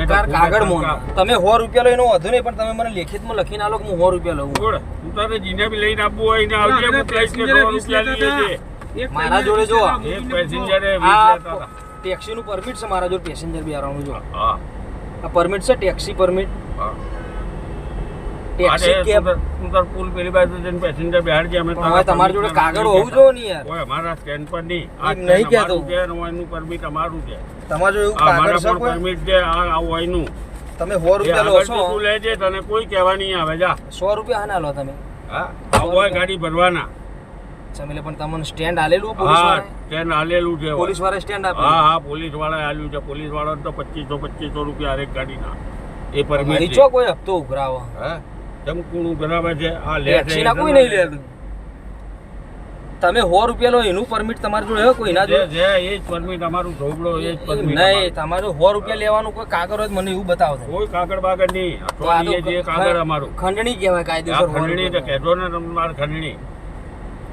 સરકાર કાગળ મોન તમે 100 રૂપિયા લો એનો વધુ નહીં પણ તમે મને લેખિતમાં લખીને આલો કે હું 100 રૂપિયા લઉં તું તારે જીને બી લઈને આપવું હોય ને આવજે હું કહીશ કે 100 રૂપિયા લઈએ છે મારા જોડે જો એક પેસેન્જરે 20 લેતા હતા ટેક્સી નું પરમિટ છે મારા જોડે પેસેન્જર બેહારવાનું જો હા આ પરમિટ છે ટેક્સી પરમિટ હા ટેક્સી કેબ તું તાર પુલ પેલી બાજુ જઈને પેસેન્જર બેહાડ કે અમે હવે તમારી જોડે કાગળ હોવું જોઈએ ને યાર ઓય અમારા સ્ટેન્ડ પર નહીં આ નહીં કહેતો કે એનું પરમિટ અમારું છે તમારું એવું કાગળ છે કોઈ પરમિટ છે આ હોયનું તમે 100 રૂપિયા લો છો તું લેજે તને કોઈ કહેવા નહીં આવે જા 100 રૂપિયા હા ના લો તમે હા આ હોય ગાડી ભરવાના ચમેલે પણ તમને સ્ટેન્ડ આલેલું પોલીસ હા વાળા સ્ટેન્ડ આલેલું છે પોલીસ વાળા સ્ટેન્ડ આપે હા હા પોલીસ વાળાએ આલ્યું છે પોલીસ વાળા તો 2500 રૂપિયા હરેક ગાડીના એ પરમિટ અહીં ચો કોઈ હપ્તો ઉઘરાવો હા તમ કોણ ઉઘરાવે છે આ લે ટેક્સી ના કોઈ નહીં લેતું તમે 100 રૂપિયા લો એનું પરમિટ તમારી જોડે કોઈ ના જોડે જે એ જ પરમિટ અમારું ઢોબળો એ જ પરમિટ નહીં તમારું 100 રૂપિયા લેવાનું કોઈ કાગળ હોય તો મને એવું બતાવો કોઈ કાગળ બાગળ નહીં આ તો જે કાગળ અમારું ખંડણી કહેવાય આ કાયદેસર ખંડણી તો કહેજો ને તમારે ખંડણી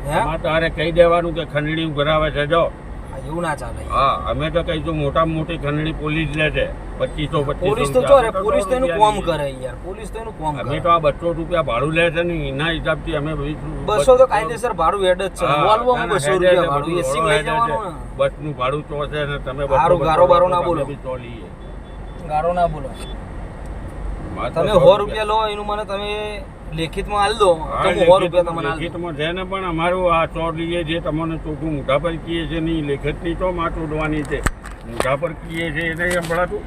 હે એમાં તારે કહી દેવાનું કે ખંડણી ઉઘરાવે છે જો એવું ના ચાલે હા અમે તો કહીશું મોટામાં મોટી ખંડણી પોલીસ લે છે 2500 પોલીસ તો ચો રે પોલીસ તો એનું કામ કરે યાર પોલીસ તો એનું કામ અમે કરે તો આ 200 રૂપિયા ભાડું લે છે ને એના હિસાબથી અમે 200 તો કાયદેસર ભાડું હેડ જ છે વોલ્વો માં 200 રૂપિયા ભાડું એસી લઈ જવાનું ને બસનું ભાડું તો છે ને તમે હારું ગારો બારો ના બોલો બી તો લઈએ ગારો ના બોલો તમે 100 રૂપિયા લો એનું મને તમે લેખિતમાં આલ દો તો હું 100 રૂપિયા તમને આલ દઉં. લેખિતમાં છે ને પણ અમારું આ ચોર લઈએ છે તમને ચોખ્ખું મોઢા પર કીએ છે નહીં લેખિતની તો માં તોડવાની છે મોઢા પર કીએ છે એ નહીં સંભળાતું